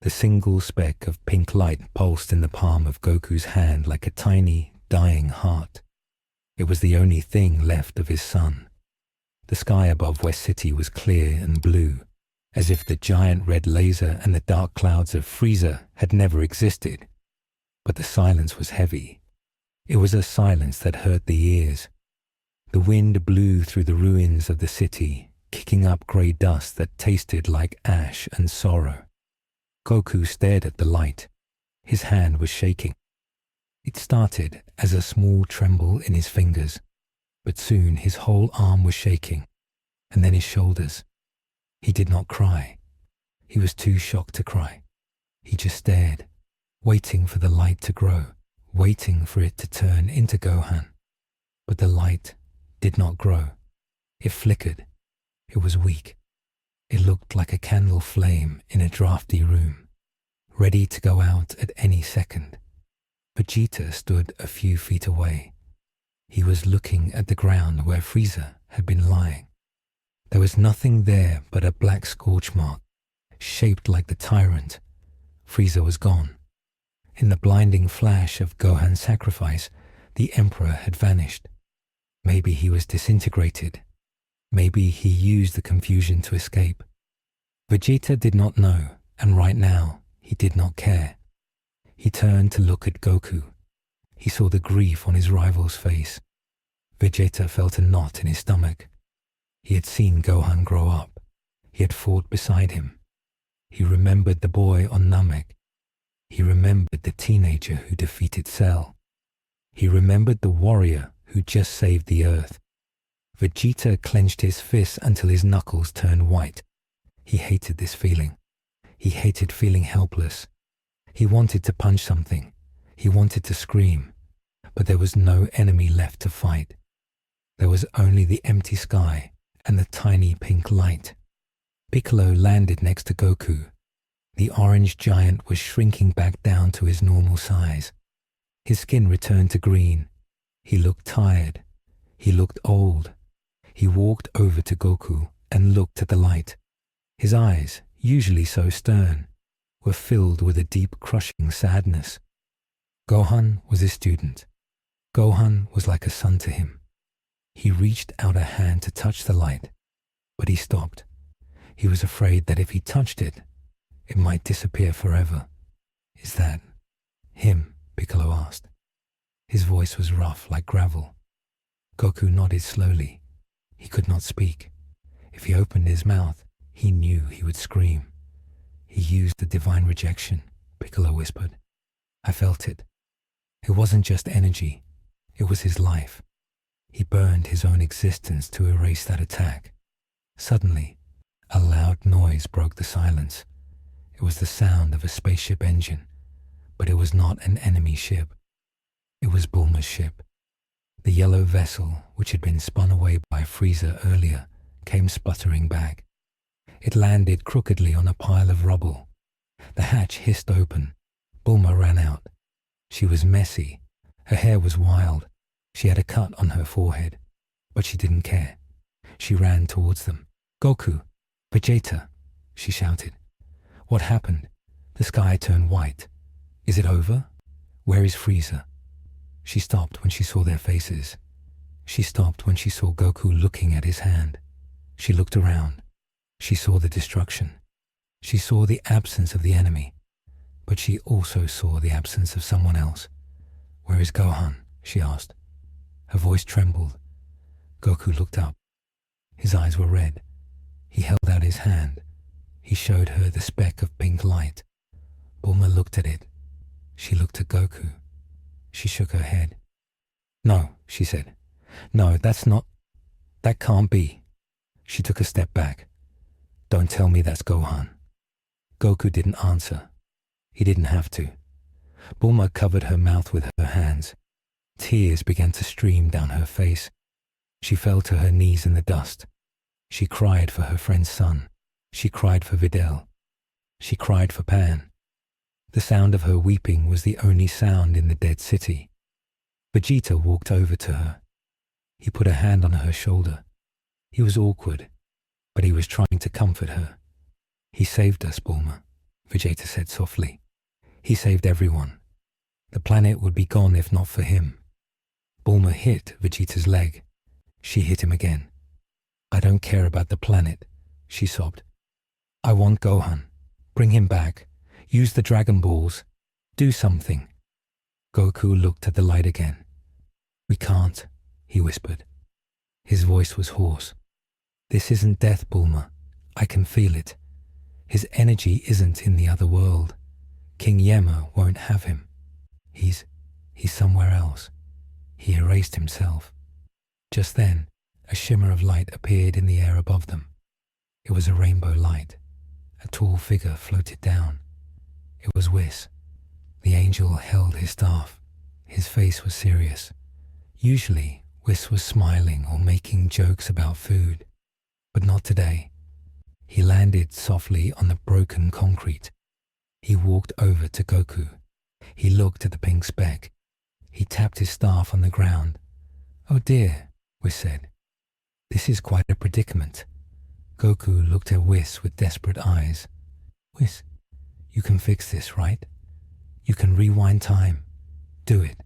The single speck of pink light pulsed in the palm of Goku's hand like a tiny, dying heart. It was the only thing left of his sun. The sky above West City was clear and blue, as if the giant red laser and the dark clouds of Frieza had never existed. But the silence was heavy. It was a silence that hurt the ears. The wind blew through the ruins of the city, kicking up grey dust that tasted like ash and sorrow. Goku stared at the light. His hand was shaking. It started as a small tremble in his fingers, but soon his whole arm was shaking, and then his shoulders. He did not cry. He was too shocked to cry. He just stared, waiting for the light to grow, waiting for it to turn into Gohan. But the light did not grow. It flickered. It was weak. It looked like a candle flame in a drafty room, ready to go out at any second. Vegeta stood a few feet away. He was looking at the ground where Frieza had been lying. There was nothing there but a black scorch mark, shaped like the tyrant. Frieza was gone. In the blinding flash of Gohan's sacrifice, the Emperor had vanished. Maybe he was disintegrated. Maybe he used the confusion to escape. Vegeta did not know, and right now, he did not care. He turned to look at Goku. He saw the grief on his rival's face. Vegeta felt a knot in his stomach. He had seen Gohan grow up. He had fought beside him. He remembered the boy on Namek. He remembered the teenager who defeated Cell. He remembered the warrior who just saved the Earth. Vegeta clenched his fists until his knuckles turned white. He hated this feeling. He hated feeling helpless. He wanted to punch something. He wanted to scream. But there was no enemy left to fight. There was only the empty sky and the tiny pink light. Piccolo landed next to Goku. The orange giant was shrinking back down to his normal size. His skin returned to green. He looked tired. He looked old. He walked over to Goku and looked at the light. His eyes, usually so stern, were filled with a deep, crushing sadness. Gohan was his student. Gohan was like a son to him. He reached out a hand to touch the light, but he stopped. He was afraid that if he touched it, it might disappear forever. "Is that him?" Piccolo asked. His voice was rough like gravel. Goku nodded slowly. He could not speak. If he opened his mouth, he knew he would scream. "He used the divine rejection," Piccolo whispered. "I felt it. It wasn't just energy. It was his life. He burned his own existence to erase that attack." Suddenly, a loud noise broke the silence. It was the sound of a spaceship engine, but it was not an enemy ship. It was Bulma's ship. The yellow vessel, which had been spun away by Frieza earlier, came sputtering back. It landed crookedly on a pile of rubble. The hatch hissed open. Bulma ran out. She was messy. Her hair was wild. She had a cut on her forehead, but she didn't care. She ran towards them. "Goku! Vegeta!" she shouted. "What happened?" The sky turned white. "Is it over? Where is Frieza?" She stopped when she saw their faces. She stopped when she saw Goku looking at his hand. She looked around. She saw the destruction. She saw the absence of the enemy, but she also saw the absence of someone else. "Where is Gohan?" she asked. Her voice trembled. Goku looked up. His eyes were red. He held out his hand. He showed her the speck of pink light. Bulma looked at it. She looked at Goku. She shook her head. "No," she said. "No, that can't be." She took a step back. "Don't tell me that's Gohan." Goku didn't answer. He didn't have to. Bulma covered her mouth with her hands. Tears began to stream down her face. She fell to her knees in the dust. She cried for her friend's son. She cried for Videl. She cried for Pan. The sound of her weeping was the only sound in the dead city. Vegeta walked over to her. He put a hand on her shoulder. He was awkward, but he was trying to comfort her. "He saved us, Bulma. Vegeta said softly. He saved everyone. The planet would be gone if not for him. Bulma hit Vegeta's leg. She hit him again. I don't care about the planet, she sobbed. I want Gohan. Bring him back. Use the Dragon Balls. Do something. Goku looked at the light again. We can't, he whispered. His voice was hoarse. This isn't death, Bulma. I can feel it. His energy isn't in the other world. King Yemma won't have him. He's somewhere else. He erased himself. Just then, a shimmer of light appeared in the air above them. It was a rainbow light. A tall figure floated down. It was Whis. The angel held his staff. His face was serious. Usually, Whis was smiling or making jokes about food, but not today. He landed softly on the broken concrete. He walked over to Goku. He looked at the pink speck. He tapped his staff on the ground. Oh dear, Whis said. This is quite a predicament. Goku looked at Whis with desperate eyes. Whis, you can fix this, right? You can rewind time. Do it.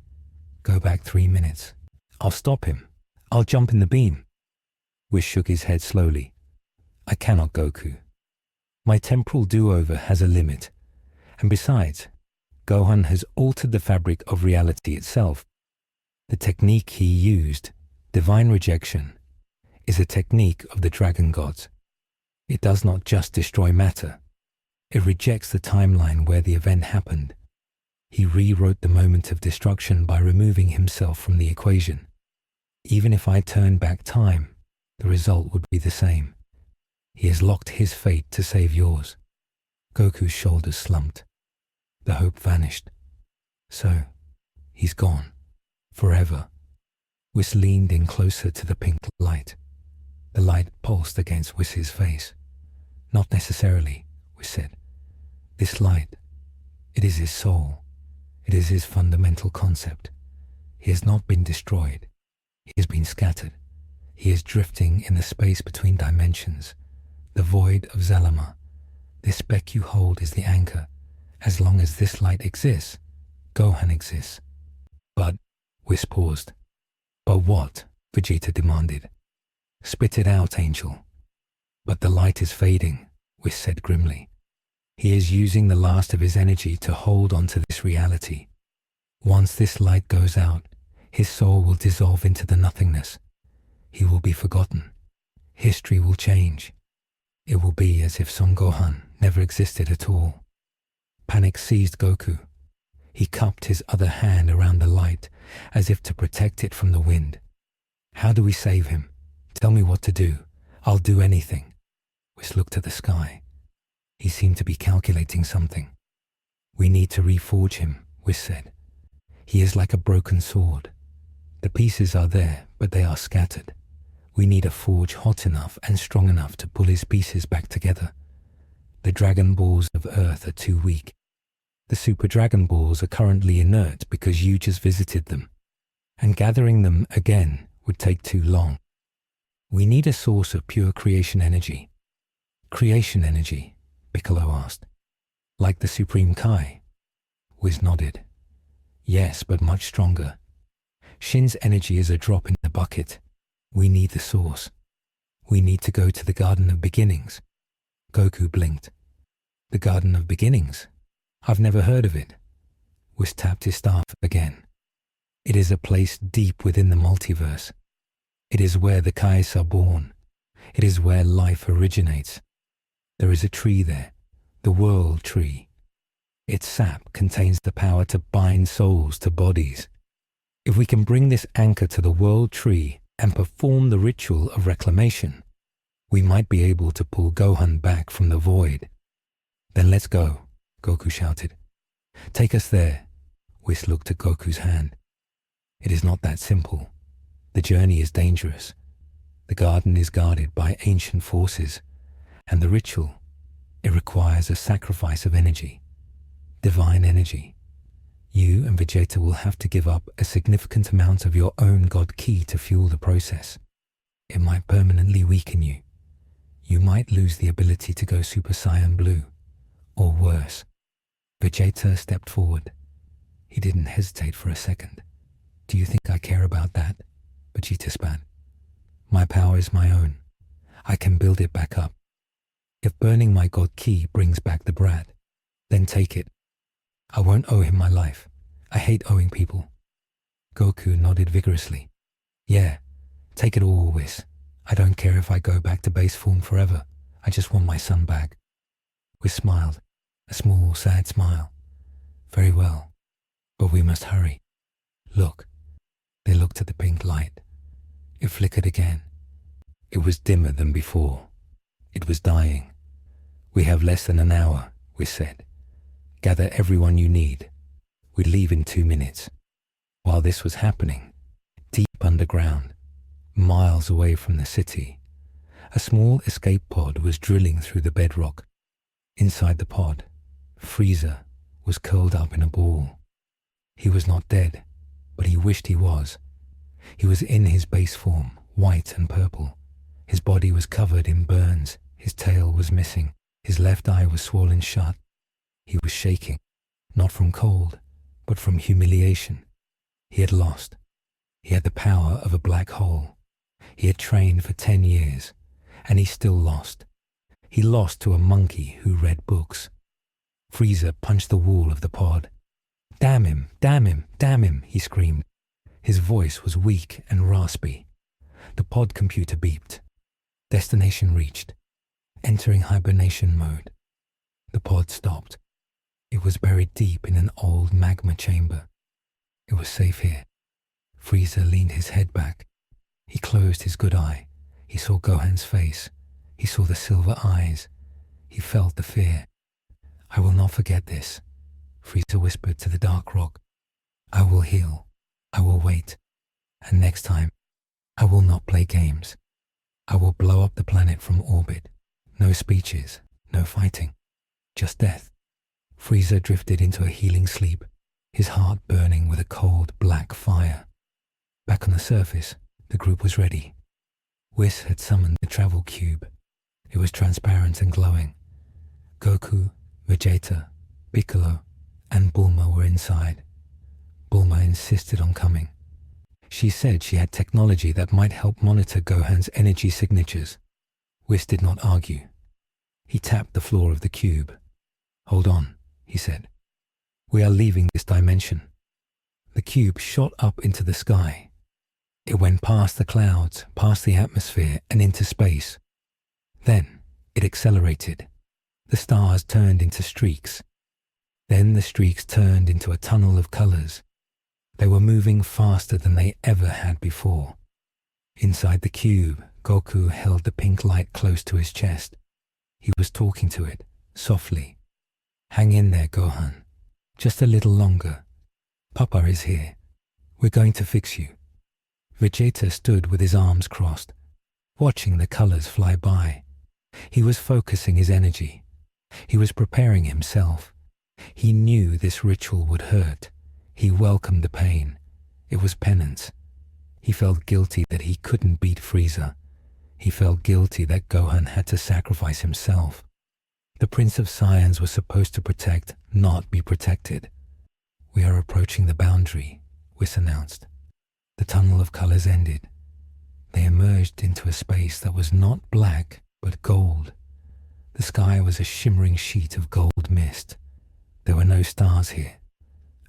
Go back 3 minutes. I'll stop him. I'll jump in the beam. Whis shook his head slowly. I cannot, Goku. My temporal do-over has a limit. And besides, Gohan has altered the fabric of reality itself. The technique he used, divine rejection, is a technique of the dragon gods. It does not just destroy matter. It rejects the timeline where the event happened. He rewrote the moment of destruction by removing himself from the equation. Even if I turned back time, the result would be the same. He has locked his fate to save yours. Goku's shoulders slumped. The hope vanished. So, he's gone. Forever. Whis leaned in closer to the pink light. The light pulsed against Whis' face. Not necessarily, Whis said. This light, it is his soul. It is his fundamental concept. He has not been destroyed. He has been scattered. He is drifting in the space between dimensions, the void of Zalama. This speck you hold is the anchor. As long as this light exists, Gohan exists. But, Whis paused. But what? Vegeta demanded. Spit it out, Angel. But the light is fading, Whis said grimly. He is using the last of his energy to hold on to this reality. Once this light goes out, his soul will dissolve into the nothingness. He will be forgotten. History will change. It will be as if Son Gohan never existed at all. Panic seized Goku. He cupped his other hand around the light, as if to protect it from the wind. How do we save him? Tell me what to do. I'll do anything. Whis looked at the sky. He seemed to be calculating something. We need to reforge him, Whis said. He is like a broken sword. The pieces are there, but they are scattered. We need a forge hot enough and strong enough to pull his pieces back together. The Dragon Balls of Earth are too weak. The Super Dragon Balls are currently inert because you just visited them, and gathering them again would take too long. We need a source of pure creation energy. Creation energy? Piccolo asked. Like the Supreme Kai? Whis nodded. Yes, but much stronger. Shin's energy is a drop in the bucket. We need the source. We need to go to the Garden of Beginnings. Goku blinked. The Garden of Beginnings? I've never heard of it. Whis tapped his staff again. It is a place deep within the multiverse. It is where the Kais are born. It is where life originates. There is a tree there, the World Tree. Its sap contains the power to bind souls to bodies. If we can bring this anchor to the World Tree and perform the ritual of reclamation, we might be able to pull Gohan back from the void. Then let's go, Goku shouted. Take us there. Whis looked at Goku's hand. It is not that simple. The journey is dangerous. The garden is guarded by ancient forces, and the ritual, it requires a sacrifice of energy, divine energy. You and Vegeta will have to give up a significant amount of your own God Ki to fuel the process. It might permanently weaken you. You might lose the ability to go Super Saiyan Blue, or worse. Vegeta stepped forward. He didn't hesitate for a second. Do you think I care about that? Vegeta spat. My power is my own. I can build it back up. If burning my God Ki brings back the brat, then take it. I won't owe him my life. I hate owing people. Goku nodded vigorously. Yeah, take it all, Whis. I don't care if I go back to base form forever. I just want my son back. Whis smiled, a small, sad smile. Very well, but we must hurry. Look. They looked at the pink light. It flickered again. It was dimmer than before. It was dying. We have less than an hour, Whis said. Gather everyone you need. We leave in 2 minutes. While this was happening, deep underground, miles away from the city, a small escape pod was drilling through the bedrock. Inside the pod, Frieza was curled up in a ball. He was not dead, but he wished he was. He was in his base form, white and purple. His body was covered in burns. His tail was missing. His left eye was swollen shut. He was shaking, not from cold, but from humiliation. He had lost. He had the power of a black hole. He had trained for 10 years, and he still lost. He lost to a monkey who read books. Frieza punched the wall of the pod. Damn him, damn him, damn him, he screamed. His voice was weak and raspy. The pod computer beeped. Destination reached. Entering hibernation mode. The pod stopped. It was buried deep in an old magma chamber. It was safe here. Frieza leaned his head back. He closed his good eye. He saw Gohan's face. He saw the silver eyes. He felt the fear. I will not forget this, Frieza whispered to the dark rock. I will heal. I will wait. And next time, I will not play games. I will blow up the planet from orbit. No speeches, no fighting, just death. Frieza drifted into a healing sleep, his heart burning with a cold black fire. Back on the surface, the group was ready. Whis had summoned the travel cube. It was transparent and glowing. Goku, Vegeta, Piccolo, and Bulma were inside. Bulma insisted on coming. She said she had technology that might help monitor Gohan's energy signatures. Whis did not argue. He tapped the floor of the cube. Hold on, he said. We are leaving this dimension. The cube shot up into the sky. It went past the clouds, past the atmosphere, and into space. Then it accelerated. The stars turned into streaks. Then the streaks turned into a tunnel of colors. They were moving faster than they ever had before. Inside the cube, Goku held the pink light close to his chest. He was talking to it, softly. Hang in there, Gohan. Just a little longer. Papa is here. We're going to fix you. Vegeta stood with his arms crossed, watching the colors fly by. He was focusing his energy. He was preparing himself. He knew this ritual would hurt. He welcomed the pain. It was penance. He felt guilty that he couldn't beat Frieza. He felt guilty that Gohan had to sacrifice himself. The Prince of Saiyans was supposed to protect, not be protected. We are approaching the boundary, Whis announced. The tunnel of colors ended. They emerged into a space that was not black, but gold. The sky was a shimmering sheet of gold mist. There were no stars here.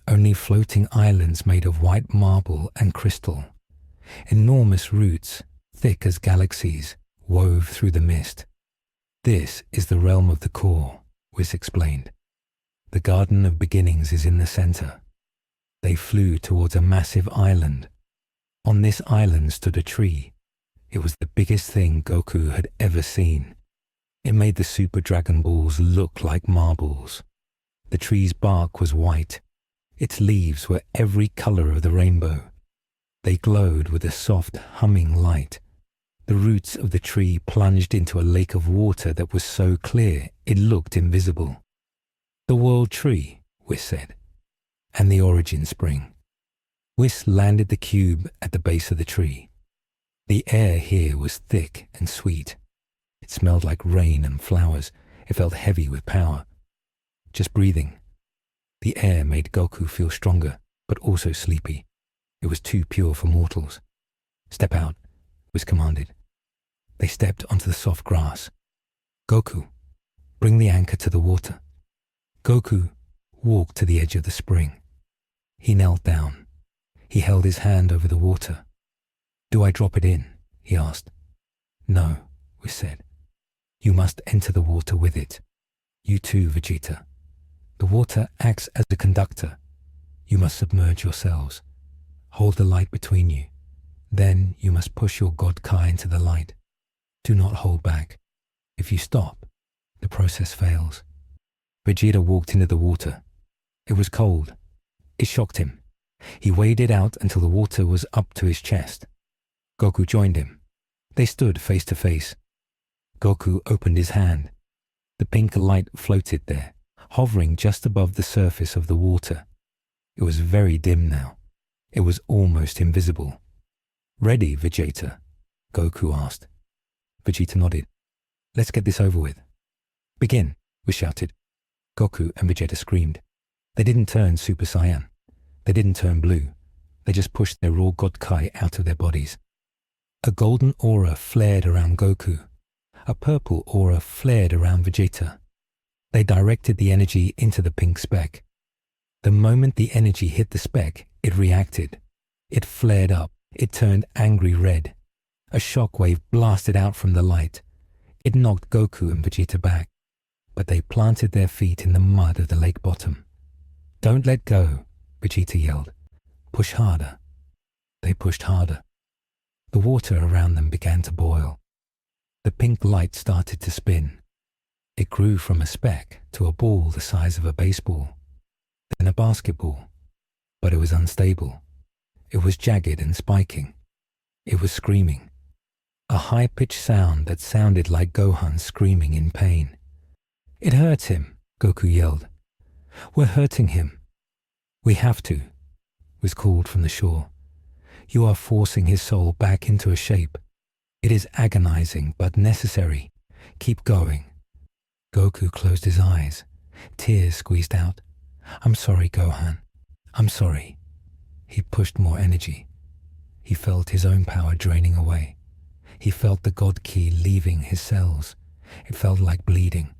Only floating islands made of white marble and crystal. Enormous roots, thick as galaxies, wove through the mist. This is the realm of the core, Whis explained. The Garden of Beginnings is in the center. They flew towards a massive island. On this island stood a tree. It was the biggest thing Goku had ever seen. It made the Super Dragon Balls look like marbles. The tree's bark was white. Its leaves were every color of the rainbow. They glowed with a soft, humming light. The roots of the tree plunged into a lake of water that was so clear it looked invisible. The World Tree, Whis said, and the Origin Spring. Whis landed the cube at the base of the tree. The air here was thick and sweet. It smelled like rain and flowers. It felt heavy with power. just breathing. The air made Goku feel stronger, but also sleepy. It was too pure for mortals. "Step out," was commanded. They stepped onto the soft grass. "Goku, bring the anchor to the water." Goku walked to the edge of the spring. He knelt down. He held his hand over the water. "Do I drop it in?" he asked. "No," was said. "You must enter the water with it. You too, Vegeta. The water acts as a conductor. You must submerge yourselves. Hold the light between you. Then you must push your God Kai into the light. Do not hold back. If you stop, the process fails." Vegeta walked into the water. It was cold. It shocked him. He waded out until the water was up to his chest. Goku joined him. They stood face to face. Goku opened his hand. The pink light floated there, hovering just above the surface of the water. It was very dim now. It was almost invisible. "Ready, Vegeta?" Goku asked. Vegeta nodded. "Let's get this over with." "Begin," was shouted. Goku and Vegeta screamed. They didn't turn Super Saiyan. They didn't turn blue. They just pushed their raw God Kai out of their bodies. A golden aura flared around Goku. A purple aura flared around Vegeta. They directed the energy into the pink speck. The moment the energy hit the speck, it reacted. It flared up. It turned angry red. A shockwave blasted out from the light. It knocked Goku and Vegeta back, but they planted their feet in the mud of the lake bottom. "Don't let go," Vegeta yelled. "Push harder." They pushed harder. The water around them began to boil. The pink light started to spin. It grew from a speck to a ball the size of a baseball, then a basketball. But it was unstable. It was jagged and spiking. It was screaming. A high-pitched sound that sounded like Gohan screaming in pain. "It hurts him," Goku yelled. "We're hurting him." "We have to," was called from the shore. "You are forcing his soul back into a shape. It is agonizing but necessary. Keep going." Goku closed his eyes. Tears squeezed out. "I'm sorry, Gohan. I'm sorry." He pushed more energy. He felt his own power draining away. He felt the God Ki leaving his cells. It felt like bleeding.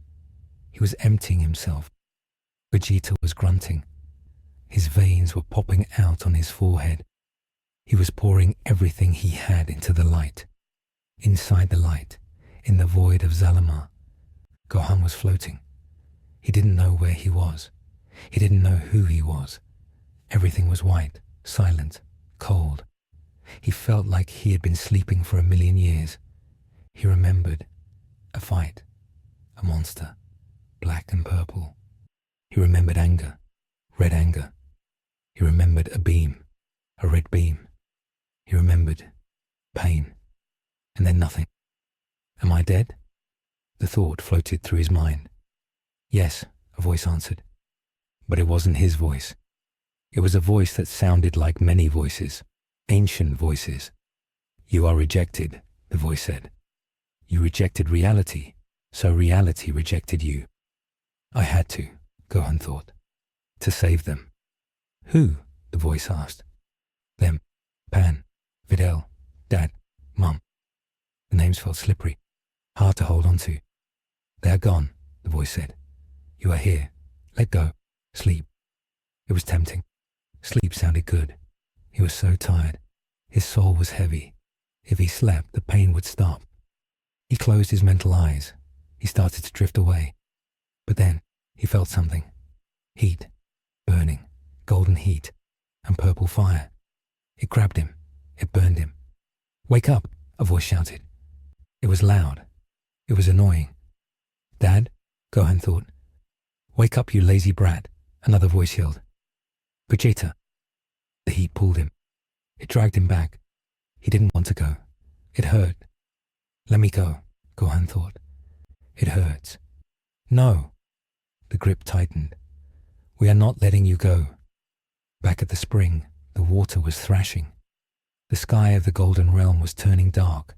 He was emptying himself. Vegeta was grunting. His veins were popping out on his forehead. He was pouring everything he had into the light. Inside the light, in the void of Zalamar, Gohan was floating. He didn't know where he was. He didn't know who he was. Everything was white, silent, cold. He felt like he had been sleeping for 1,000,000 years. He remembered a fight, a monster, black and purple. He remembered anger, red anger. He remembered a beam, a red beam. He remembered pain, and then nothing. "Am I dead?" The thought floated through his mind. "Yes," a voice answered. But it wasn't his voice. It was a voice that sounded like many voices, ancient voices. "You are rejected," the voice said. "You rejected reality, so reality rejected you." "I had to," Gohan thought, "to save them." "Who?" the voice asked. "Them. Pan, Videl, Dad, Mum." The names felt slippery, hard to hold on to. "They are gone," the voice said. "You are here. Let go. Sleep." It was tempting. Sleep sounded good. He was so tired. His soul was heavy. If he slept, the pain would stop. He closed his mental eyes. He started to drift away. But then he felt something. Heat. Burning. Golden heat. And purple fire. It grabbed him. It burned him. "Wake up!" a voice shouted. It was loud. It was annoying. "Dad?" Gohan thought. "Wake up, you lazy brat," another voice yelled. "Vegeta." The heat pulled him. It dragged him back. He didn't want to go. It hurt. "Let me go," Gohan thought. "It hurts." "No." The grip tightened. "We are not letting you go." Back at the spring, the water was thrashing. The sky of the Golden Realm was turning dark.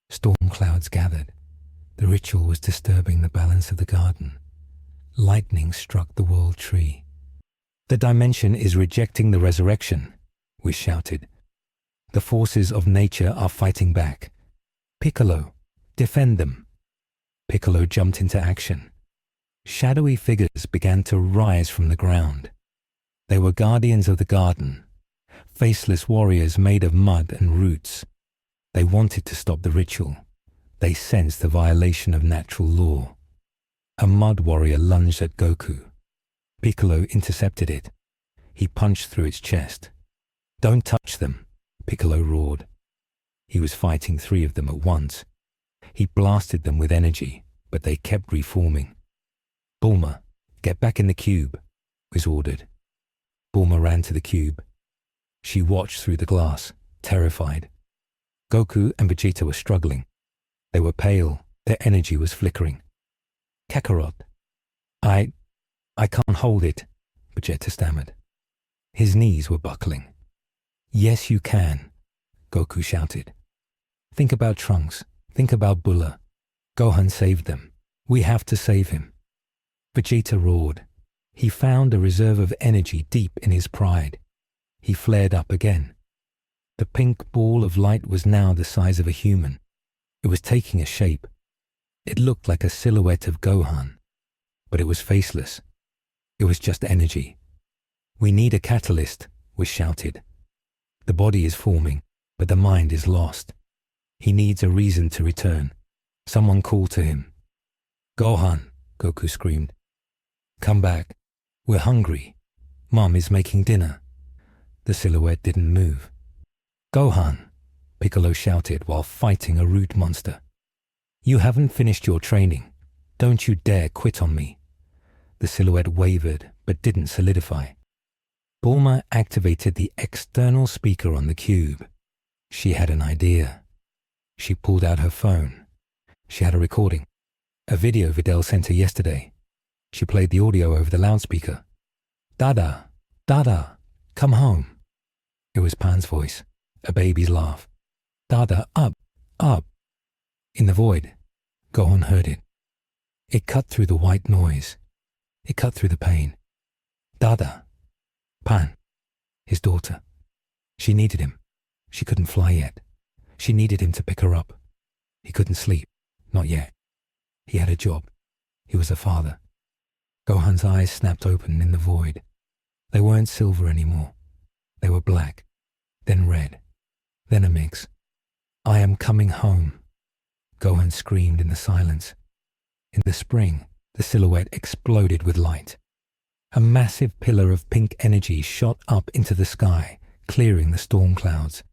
Storm clouds gathered. The ritual was disturbing the balance of the garden. Lightning struck the world tree. The dimension is rejecting the resurrection, Whis shouted. The forces of nature are fighting back. Piccolo, defend them. Piccolo jumped into action. Shadowy figures began to rise from the ground. They were guardians of the garden, faceless warriors made of mud and roots. They wanted to stop the ritual. They sensed the violation of natural law. A mud warrior lunged at Goku. Piccolo intercepted it. He punched through its chest. "Don't touch them," Piccolo roared. He was fighting 3 of them at once. He blasted them with energy, but they kept reforming. "Bulma, get back in the cube," was ordered. Bulma ran to the cube. She watched through the glass, terrified. Goku and Vegeta were struggling. They were pale. Their energy was flickering. "Kakarot, I can't hold it," Vegeta stammered. His knees were buckling. "Yes, you can," Goku shouted. "Think about Trunks. Think about Bulla. Gohan saved them. We have to save him." Vegeta roared. He found a reserve of energy deep in his pride. He flared up again. The pink ball of light was now the size of a human. It was taking a shape. It looked like a silhouette of Gohan, but it was faceless. It was just energy. "We need a catalyst," Whis shouted. "The body is forming, but the mind is lost. He needs a reason to return." Someone called to him. "Gohan," Goku screamed. "Come back. We're hungry. Mom is making dinner." The silhouette didn't move. "Gohan," Piccolo shouted while fighting a root monster. "You haven't finished your training. Don't you dare quit on me." The silhouette wavered but didn't solidify. Bulma activated the external speaker on the cube. She had an idea. She pulled out her phone. She had a recording. A video Videl sent her yesterday. She played the audio over the loudspeaker. "Dada, Dada, come home." It was Pan's voice, a baby's laugh. "Dada, up, up." In the void, Gohan heard it. It cut through the white noise. It cut through the pain. "Dada." Pan, his daughter. She needed him. She couldn't fly yet. She needed him to pick her up. He couldn't sleep, not yet. He had a job. He was a father. Gohan's eyes snapped open in the void. They weren't silver anymore. They were black, then red, then a mix. "I am coming home," Gohan screamed in the silence. In the spring, the silhouette exploded with light. A massive pillar of pink energy shot up into the sky, clearing the storm clouds.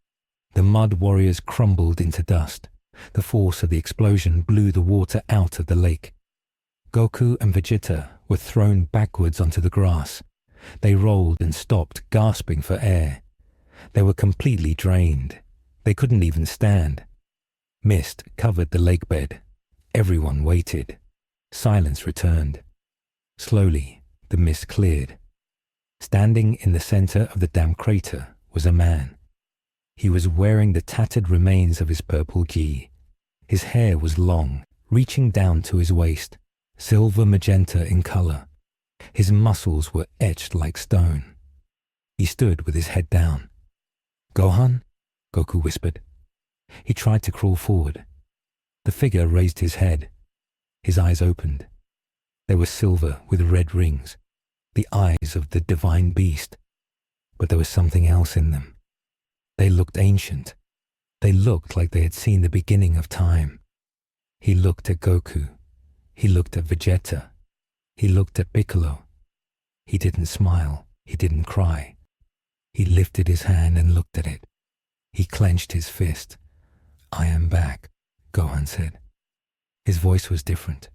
The mud warriors crumbled into dust. The force of the explosion blew the water out of the lake. Goku and Vegeta were thrown backwards onto the grass. They rolled and stopped, gasping for air. They were completely drained. They couldn't even stand. Mist covered the lake bed. Everyone waited. Silence returned. Slowly, the mist cleared. Standing in the center of the damp crater was a man. He was wearing the tattered remains of his purple gi. His hair was long, reaching down to his waist, silver magenta in color. His muscles were etched like stone. He stood with his head down. "Gohan?" Goku whispered. He tried to crawl forward. The figure raised his head. His eyes opened. They were silver with red rings, the eyes of the divine beast. But there was something else in them. They looked ancient. They looked like they had seen the beginning of time. He looked at Goku. He looked at Vegeta. He looked at Piccolo. He didn't smile. He didn't cry. He lifted his hand and looked at it. He clenched his fist. "I am back," Gohan said. His voice was different.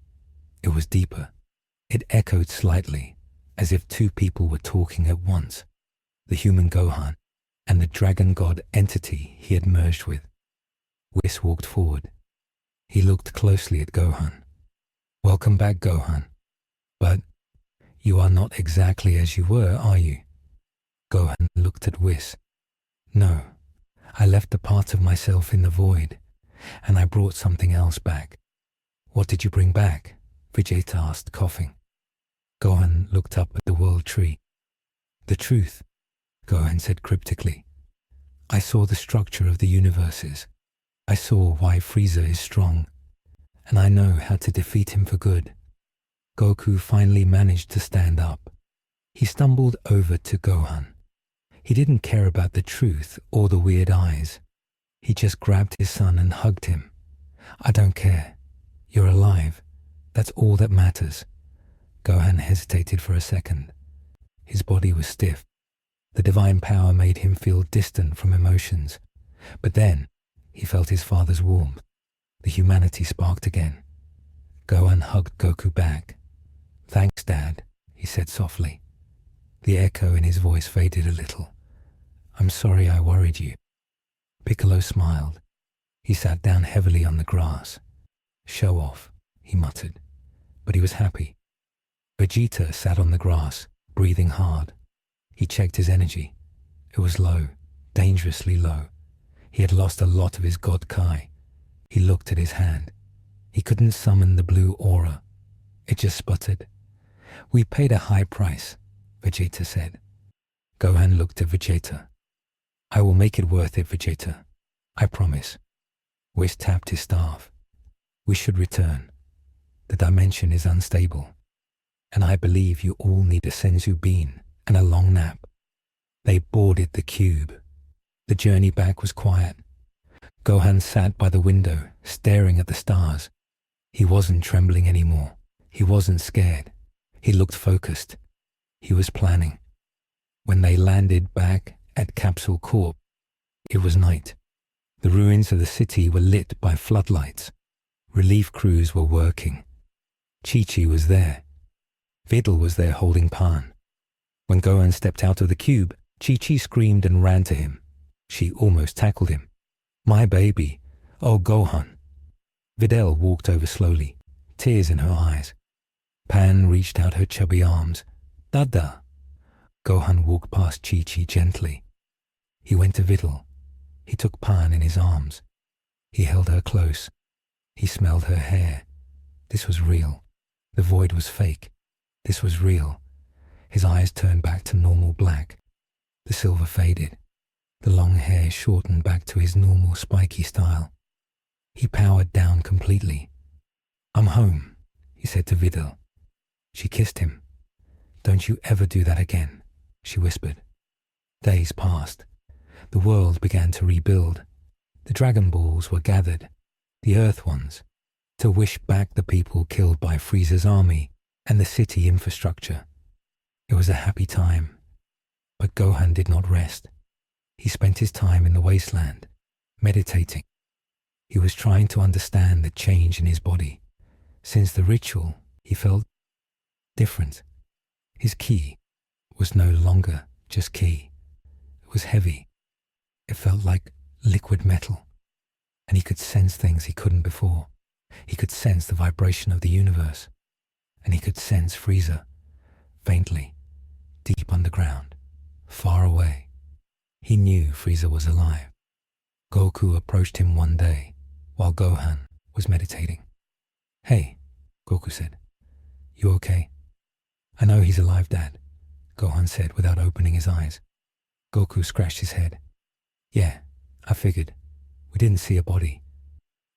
It was deeper. It echoed slightly, as if 2 people were talking at once, the human Gohan and the dragon god entity he had merged with. Whis walked forward. He looked closely at Gohan. "Welcome back, Gohan. But you are not exactly as you were, are you?" Gohan looked at Whis. "No, I left a part of myself in the void, and I brought something else back." "What did you bring back?" Vegeta asked, coughing. Gohan looked up at the world tree. The truth, Gohan said cryptically. I saw the structure of the universes. I saw why Frieza is strong, and I know how to defeat him for good. Goku finally managed to stand up. He stumbled over to Gohan. He didn't care about the truth or the weird eyes. He just grabbed his son and hugged him. I don't care. You're alive. That's all that matters. Gohan hesitated for a second. His body was stiff. The divine power made him feel distant from emotions. But then, he felt his father's warmth. The humanity sparked again. Gohan hugged Goku back. Thanks, Dad, he said softly. The echo in his voice faded a little. I'm sorry I worried you. Piccolo smiled. He sat down heavily on the grass. Show off, he muttered. But he was happy. Vegeta sat on the grass, breathing hard. He checked his energy. It was low, dangerously low. He had lost a lot of his God Kai. He looked at his hand. He couldn't summon the blue aura. It just sputtered. We paid a high price, Vegeta said. Gohan looked at Vegeta. I will make it worth it, Vegeta. I promise. Whis tapped his staff. We should return. The dimension is unstable. And I believe you all need a senzu bean and a long nap. They boarded the cube. The journey back was quiet. Gohan sat by the window, staring at the stars. He wasn't trembling anymore. He wasn't scared. He looked focused. He was planning. When they landed back at Capsule Corp, it was night. The ruins of the city were lit by floodlights. Relief crews were working. Chi-Chi was there. Videl was there holding Pan. When Gohan stepped out of the cube, Chi-Chi screamed and ran to him. She almost tackled him. My baby. Oh, Gohan. Videl walked over slowly, tears in her eyes. Pan reached out her chubby arms. Dada. Gohan walked past Chi-Chi gently. He went to Videl. He took Pan in his arms. He held her close. He smelled her hair. This was real. The void was fake. This was real. His eyes turned back to normal black. The silver faded. The long hair shortened back to his normal spiky style. He powered down completely. I'm home, he said to Videl. She kissed him. Don't you ever do that again, she whispered. Days passed. The world began to rebuild. The Dragon Balls were gathered, the Earth ones, to wish back the people killed by Frieza's army and the city infrastructure. It was a happy time. But Gohan did not rest. He spent his time in the wasteland, meditating. He was trying to understand the change in his body. Since the ritual, he felt different. His ki was no longer just ki. It was heavy. It felt like liquid metal. And he could sense things he couldn't before. He could sense the vibration of the universe. And he could sense Frieza, faintly, deep underground, far away. He knew Frieza was alive. Goku approached him one day while Gohan was meditating. Hey, Goku said. You okay? I know he's alive, Dad, Gohan said without opening his eyes. Goku scratched his head. Yeah, I figured. We didn't see a body.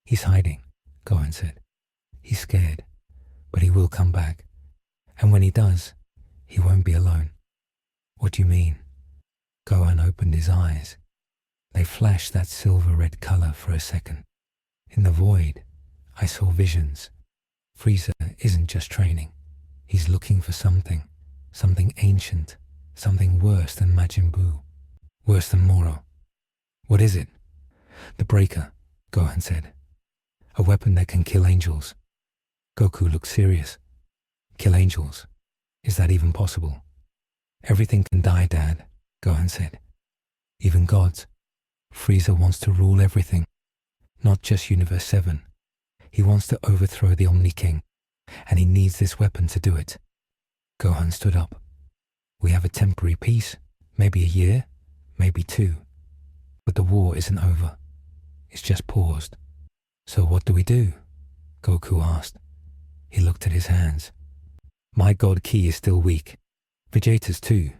He's hiding, Gohan said. He's scared, but he will come back. And when he does, he won't be alone. What do you mean? Gohan opened his eyes. They flashed that silver-red color for a second. In the void, I saw visions. Frieza isn't just training. He's looking for something ancient, something worse than Majin Buu, worse than Moro. What is it? The Breaker, Gohan said. A weapon that can kill angels. Goku looked serious. Kill angels? Is that even possible? Everything can die, Dad, Gohan said. Even gods. Frieza wants to rule everything, not just Universe 7. He wants to overthrow the Omni King, and he needs this weapon to do it. Gohan stood up. We have a temporary peace, maybe a year, maybe 2. But the war isn't over. It's just paused. So what do we do? Goku asked. He looked at his hands. My God Ki is still weak. Vegeta's too.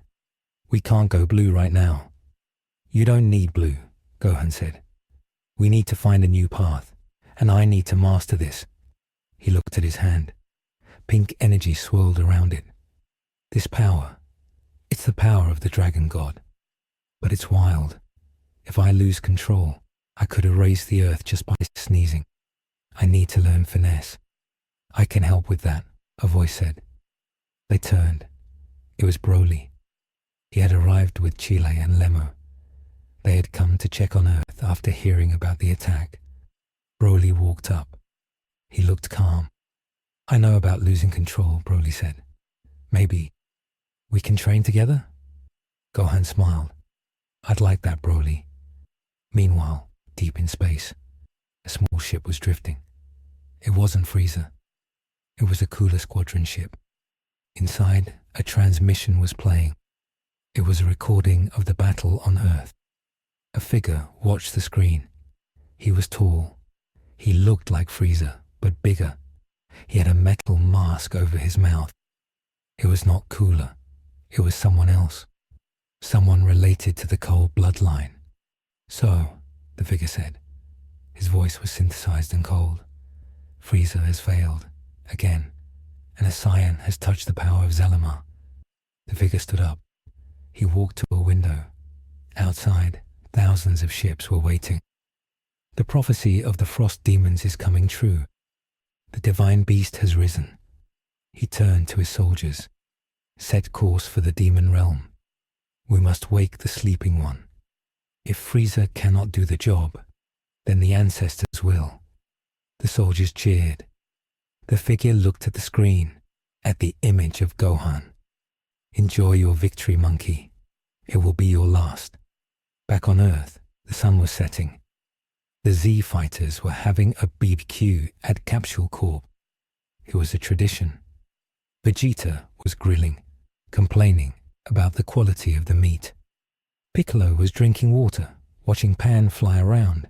We can't go blue right now. You don't need blue, Gohan said. We need to find a new path, and I need to master this. He looked at his hand. Pink energy swirled around it. This power, it's the power of the dragon god. But it's wild. If I lose control, I could erase the earth just by sneezing. I need to learn finesse. I can help with that, a voice said. They turned. It was Broly. He had arrived with Chile and Lemo. They had come to check on Earth after hearing about the attack. Broly walked up. He looked calm. I know about losing control, Broly said. Maybe we can train together? Gohan smiled. I'd like that, Broly. Meanwhile, deep in space, a small ship was drifting. It wasn't Frieza. It was a Cooler Squadron ship. Inside, a transmission was playing. It was a recording of the battle on Earth. A figure watched the screen. He was tall. He looked like Frieza, but bigger. He had a metal mask over his mouth. It was not Cooler. It was someone else. Someone related to the cold bloodline. So, the figure said. His voice was synthesized and cold. Frieza has failed, again, and a Saiyan has touched the power of Zalamar. The figure stood up. He walked to a window. Outside, thousands of ships were waiting. The prophecy of the frost demons is coming true. The divine beast has risen. He turned to his soldiers. Set course for the demon realm. We must wake the sleeping one. If Frieza cannot do the job, then the ancestors will. The soldiers cheered. The figure looked at the screen, at the image of Gohan. Enjoy your victory, monkey. It will be your last. Back on Earth, the sun was setting. The Z fighters were having a BBQ at Capsule Corp. It was a tradition. Vegeta was grilling, complaining about the quality of the meat. Piccolo was drinking water, watching Pan fly around.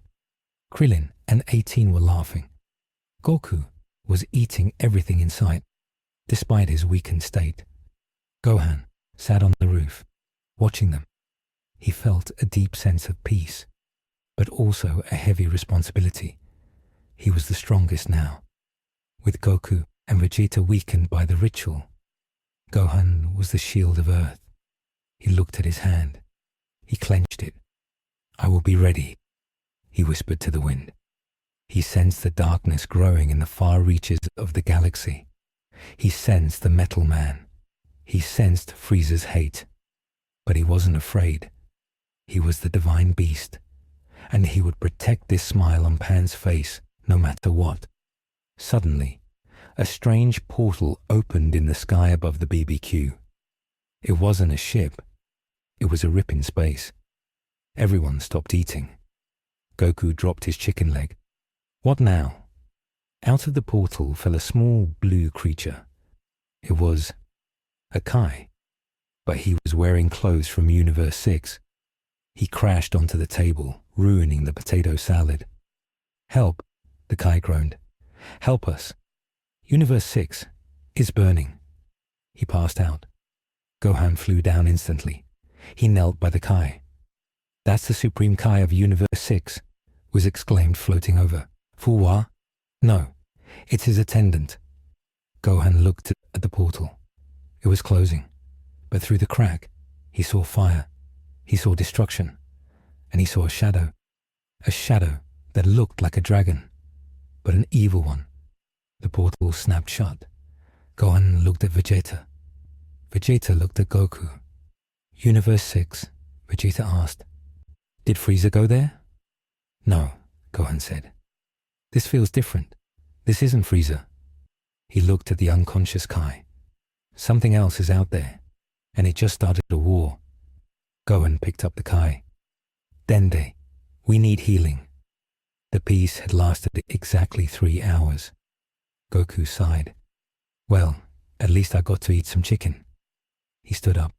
Krillin and 18 were laughing. Goku was eating everything in sight, despite his weakened state. Gohan sat on the roof, watching them. He felt a deep sense of peace, but also a heavy responsibility. He was the strongest now. With Goku and Vegeta weakened by the ritual, Gohan was the shield of Earth. He looked at his hand. He clenched it. I will be ready, he whispered to the wind. He sensed the darkness growing in the far reaches of the galaxy. He sensed the Metal Man. He sensed Frieza's hate. But he wasn't afraid. He was the divine beast, and he would protect this smile on Pan's face no matter what. Suddenly, a strange portal opened in the sky above the BBQ. It wasn't a ship. It was a rip in space. Everyone stopped eating. Goku dropped his chicken leg. What now? Out of the portal fell a small blue creature. It was a Kai, but he was wearing clothes from Universe 6. He crashed onto the table, ruining the potato salad. Help, the Kai groaned. Help us. Universe 6 is burning. He passed out. Gohan flew down instantly. He knelt by the Kai. That's the Supreme Kai of Universe 6, was exclaimed floating over. Fuwa? No, it's his attendant. Gohan looked at the portal. It was closing, but through the crack, he saw fire, he saw destruction, and he saw a shadow that looked like a dragon, but an evil one. The portal snapped shut. Gohan looked at Vegeta. Vegeta looked at Goku. Universe 6, Vegeta asked. Did Frieza go there? No, Gohan said. This feels different. This isn't Frieza. He looked at the unconscious Kai. Something else is out there, and it just started a war. Gohan picked up the Kai. Dende, we need healing. The peace had lasted exactly 3 hours. Goku sighed. Well, at least I got to eat some chicken. He stood up.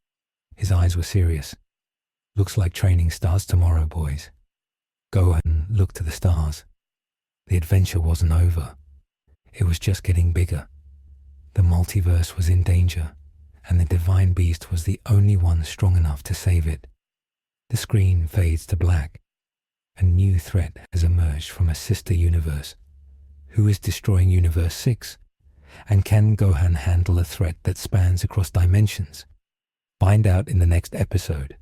His eyes were serious. Looks like training starts tomorrow, boys. Gohan looked to the stars. The adventure wasn't over. It was just getting bigger. The multiverse was in danger, and the divine beast was the only one strong enough to save it. The screen fades to black. A new threat has emerged from a sister universe. Who is destroying Universe 6? And can Gohan handle a threat that spans across dimensions? Find out in the next episode.